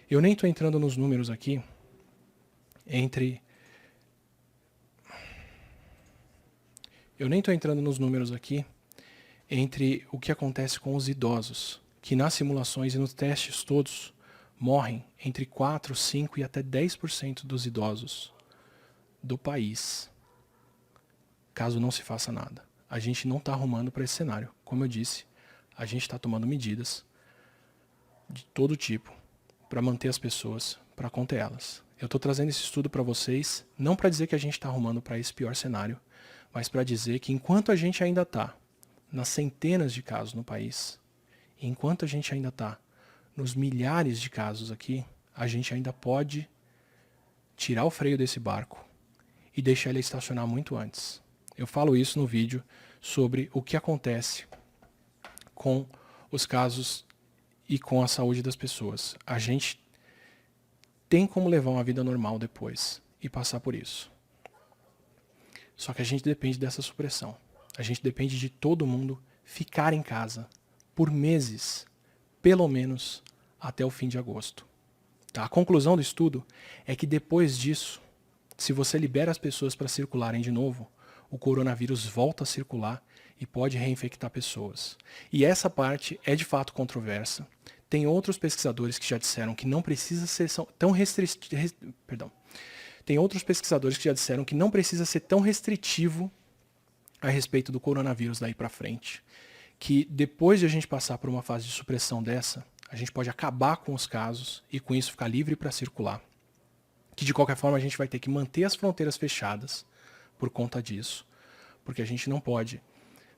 Eu nem estou entrando nos números aqui entre... Eu nem estou entrando nos números aqui entre o que acontece com os idosos, que nas simulações e nos testes todos morrem entre 4, 5 e até 10% dos idosos do país, caso não se faça nada. A gente não está arrumando para esse cenário. Como eu disse, a gente está tomando medidas de todo tipo para manter as pessoas, para conter elas. Eu estou trazendo esse estudo para vocês, não para dizer que a gente está arrumando para esse pior cenário, mas para dizer que enquanto a gente ainda está nas centenas de casos no país, enquanto a gente ainda está nos milhares de casos aqui, a gente ainda pode tirar o freio desse barco e deixar ele estacionar muito antes. Eu falo isso no vídeo sobre o que acontece com os casos e com a saúde das pessoas. A gente tem como levar uma vida normal depois e passar por isso. Só que a gente depende dessa supressão. A gente depende de todo mundo ficar em casa por meses, pelo menos até o fim de agosto. Tá? A conclusão do estudo é que depois disso, se você libera as pessoas para circularem de novo, o coronavírus volta a circular e pode reinfectar pessoas. E essa parte é de fato controversa. Tem outros pesquisadores que já disseram que não precisa ser tão Tem outros pesquisadores que já disseram que não precisa ser tão restritivo a respeito do coronavírus daí para frente. Que depois de a gente passar por uma fase de supressão dessa, a gente pode acabar com os casos e com isso ficar livre para circular. Que de qualquer forma a gente vai ter que manter as fronteiras fechadas por conta disso. Porque a gente não pode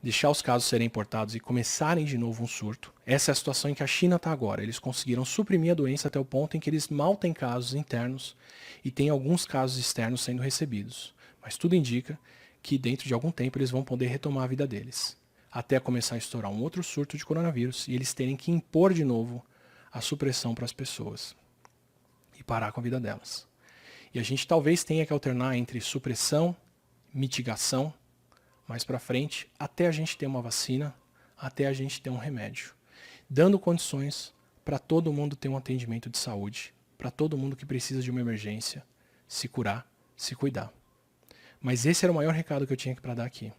deixar os casos serem importados e começarem de novo um surto. Essa é a situação em que a China está agora. Eles conseguiram suprimir a doença até o ponto em que eles mal têm casos internos e tem alguns casos externos sendo recebidos. Mas tudo indica que dentro de algum tempo eles vão poder retomar a vida deles. Até começar a estourar um outro surto de coronavírus e eles terem que impor de novo a supressão para as pessoas e parar com a vida delas. E a gente talvez tenha que alternar entre supressão, mitigação, mais para frente, até a gente ter uma vacina, até a gente ter um remédio, dando condições para todo mundo ter um atendimento de saúde, para todo mundo que precisa de uma emergência, se curar, se cuidar. Mas esse era o maior recado que eu tinha para dar aqui.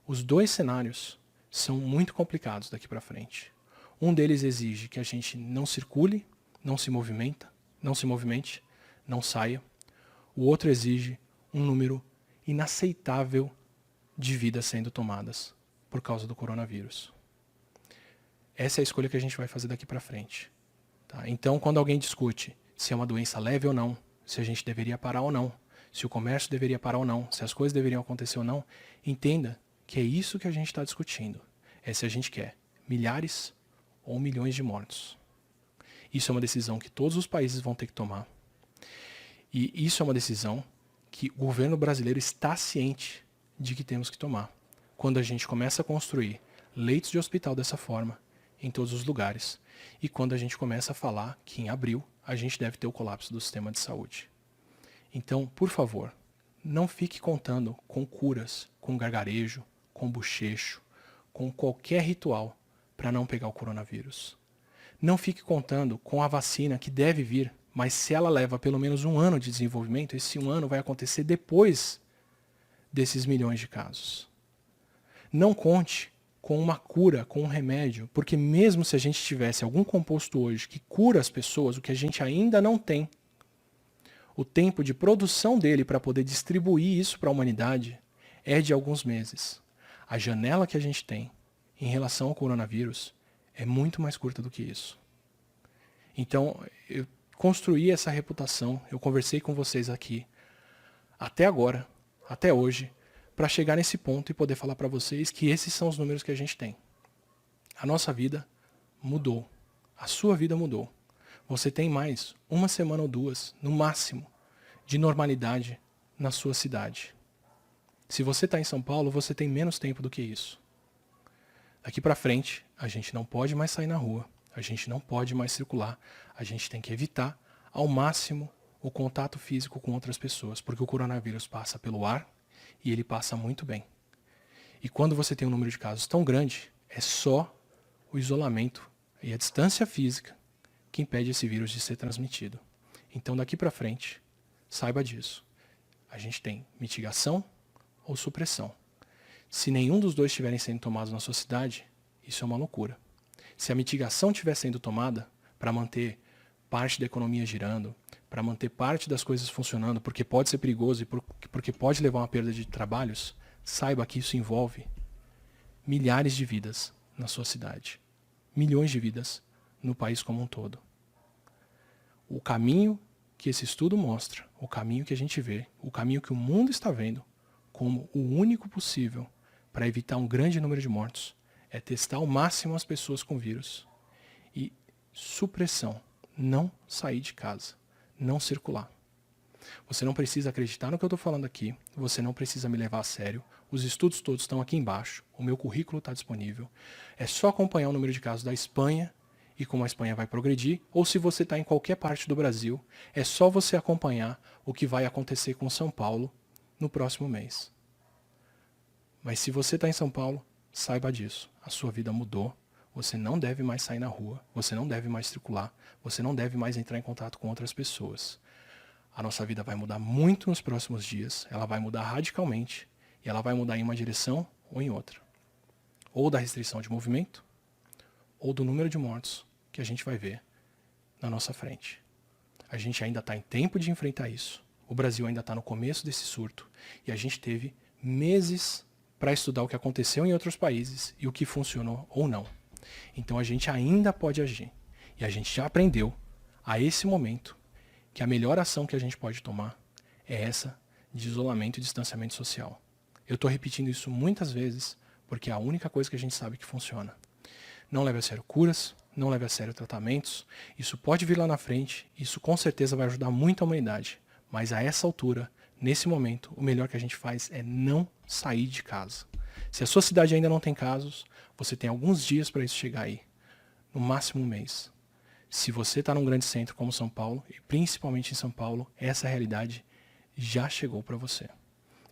Os dois cenários são muito complicados daqui para frente. Um deles exige que a gente não circule, não se movimente, não saia. O outro exige um número inaceitável de vidas sendo tomadas por causa do coronavírus. Essa é a escolha que a gente vai fazer daqui para frente. Tá? Então, quando alguém discute se é uma doença leve ou não, se a gente deveria parar ou não, se o comércio deveria parar ou não, se as coisas deveriam acontecer ou não, entenda que é isso que a gente está discutindo. É se a gente quer milhares ou milhões de mortos. Isso é uma decisão que todos os países vão ter que tomar. E isso é uma decisão que o governo brasileiro está ciente de que temos que tomar. Quando a gente começa a construir leitos de hospital dessa forma, em todos os lugares, e quando a gente começa a falar que em abril a gente deve ter o colapso do sistema de saúde. Então, por favor, não fique contando com curas, com gargarejo, com bochecho, com qualquer ritual para não pegar o coronavírus. Não fique contando com a vacina que deve vir, mas se ela leva pelo menos um ano de desenvolvimento, esse um ano vai acontecer depois desses milhões de casos. Não conte com uma cura, com um remédio, porque mesmo se a gente tivesse algum composto hoje que cura as pessoas, o que a gente ainda não tem, o tempo de produção dele para poder distribuir isso para a humanidade é de alguns meses. A janela que a gente tem em relação ao coronavírus é muito mais curta do que isso. Então, eu construí essa reputação, eu conversei com vocês aqui, até agora, até hoje, para chegar nesse ponto e poder falar para vocês que esses são os números que a gente tem. A nossa vida mudou. A sua vida mudou. Você tem mais uma semana ou duas, no máximo, de normalidade na sua cidade. Se você está em São Paulo, você tem menos tempo do que isso. Daqui para frente, a gente não pode mais sair na rua, a gente não pode mais circular, a gente tem que evitar ao máximo o contato físico com outras pessoas, porque o coronavírus passa pelo ar e ele passa muito bem. E quando você tem um número de casos tão grande, é só o isolamento e a distância física que impede esse vírus de ser transmitido. Então, daqui para frente, saiba disso. A gente tem mitigação ou supressão. Se nenhum dos dois estiverem sendo tomados na sua cidade, isso é uma loucura. Se a mitigação estiver sendo tomada para manter parte da economia girando, para manter parte das coisas funcionando, porque pode ser perigoso e porque pode levar a uma perda de trabalhos, saiba que isso envolve milhares de vidas na sua cidade. Milhões de vidas no país como um todo. O caminho que esse estudo mostra, o caminho que a gente vê, o caminho que o mundo está vendo como o único possível para evitar um grande número de mortos é testar ao máximo as pessoas com vírus e supressão, não sair de casa, não circular. Você não precisa acreditar no que eu estou falando aqui, você não precisa me levar a sério, os estudos todos estão aqui embaixo, o meu currículo está disponível, é só acompanhar o número de casos da Espanha e como a Espanha vai progredir, ou se você está em qualquer parte do Brasil, é só você acompanhar o que vai acontecer com São Paulo no próximo mês. Mas se você está em São Paulo, saiba disso, a sua vida mudou, você não deve mais sair na rua, você não deve mais circular, você não deve mais entrar em contato com outras pessoas. A nossa vida vai mudar muito nos próximos dias, ela vai mudar radicalmente, e ela vai mudar em uma direção ou em outra. Ou da restrição de movimento, ou do número de mortos que a gente vai ver na nossa frente. A gente ainda está em tempo de enfrentar isso. O Brasil ainda está no começo desse surto, e a gente teve meses para estudar o que aconteceu em outros países e o que funcionou ou não. Então a gente ainda pode agir. E a gente já aprendeu, a esse momento, que a melhor ação que a gente pode tomar é essa de isolamento e distanciamento social. Eu estou repetindo isso muitas vezes, porque é a única coisa que a gente sabe que funciona. Não leve a sério curas, não leve a sério tratamentos, isso pode vir lá na frente, isso com certeza vai ajudar muito a humanidade, mas a essa altura, nesse momento, o melhor que a gente faz é não sair de casa. Se a sua cidade ainda não tem casos, você tem alguns dias para isso chegar aí, no máximo um mês. Se você está num grande centro como São Paulo, e principalmente em São Paulo, essa realidade já chegou para você.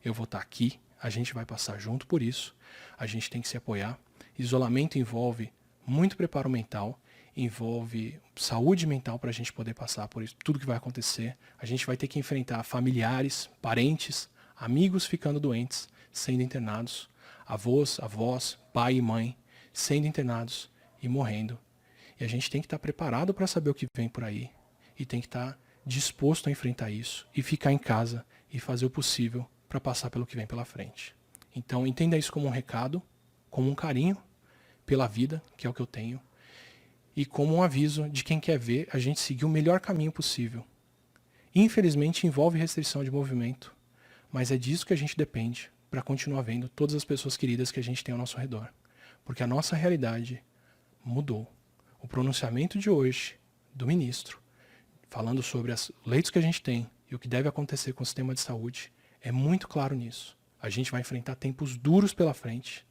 Eu vou estar aqui, a gente vai passar junto por isso, a gente tem que se apoiar. Isolamento envolve muito preparo mental, envolve saúde mental para a gente poder passar por isso, tudo que vai acontecer. A gente vai ter que enfrentar familiares, parentes, amigos ficando doentes, sendo internados, avós, avós, pai e mãe, sendo internados e morrendo. E a gente tem que estar preparado para saber o que vem por aí. E tem que estar disposto a enfrentar isso. E ficar em casa e fazer o possível para passar pelo que vem pela frente. Então entenda isso como um recado, como um carinho pela vida, que é o que eu tenho. E como um aviso de quem quer ver a gente seguir o melhor caminho possível. Infelizmente envolve restrição de movimento. Mas é disso que a gente depende para continuar vendo todas as pessoas queridas que a gente tem ao nosso redor. Porque a nossa realidade mudou. O pronunciamento de hoje do ministro, falando sobre os leitos que a gente tem e o que deve acontecer com o sistema de saúde, é muito claro nisso. A gente vai enfrentar tempos duros pela frente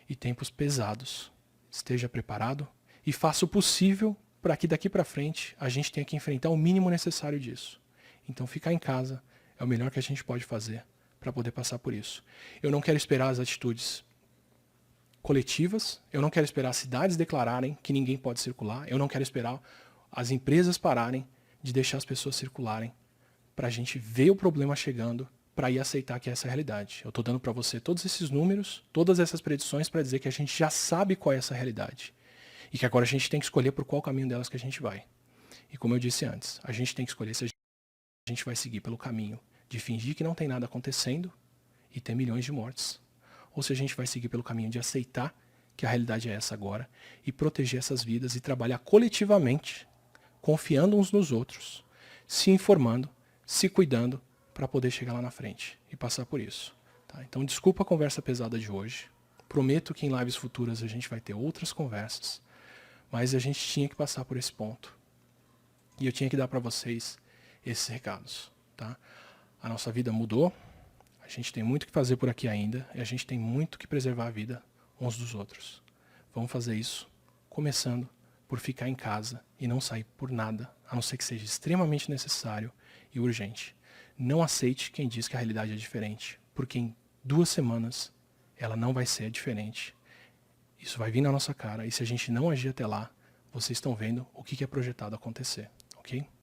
e tempos pesados. Esteja preparado e faça o possível para que daqui para frente a gente tenha que enfrentar o mínimo necessário disso. Então ficar em casa é o melhor que a gente pode fazer para poder passar por isso. Eu não quero esperar as atitudes coletivas, eu não quero esperar as cidades declararem que ninguém pode circular, eu não quero esperar as empresas pararem de deixar as pessoas circularem para a gente ver o problema chegando, para ir aceitar que essa é a realidade. Eu estou dando para você todos esses números, todas essas predições para dizer que a gente já sabe qual é essa realidade e que agora a gente tem que escolher por qual caminho delas que a gente vai. E como eu disse antes, a gente tem que escolher se a gente vai seguir pelo caminho de fingir que não tem nada acontecendo e ter milhões de mortes, ou se a gente vai seguir pelo caminho de aceitar que a realidade é essa agora e proteger essas vidas e trabalhar coletivamente, confiando uns nos outros, se informando, se cuidando para poder chegar lá na frente e passar por isso. Tá? Então desculpa a conversa pesada de hoje, prometo que em lives futuras a gente vai ter outras conversas, mas a gente tinha que passar por esse ponto. E eu tinha que dar para vocês esses recados. Tá? A nossa vida mudou, a gente tem muito que fazer por aqui ainda e a gente tem muito que preservar a vida uns dos outros. Vamos fazer isso começando por ficar em casa e não sair por nada, a não ser que seja extremamente necessário e urgente. Não aceite quem diz que a realidade é diferente, porque em 2 semanas ela não vai ser diferente. Isso vai vir na nossa cara e se a gente não agir até lá, vocês estão vendo o que é projetado acontecer, ok?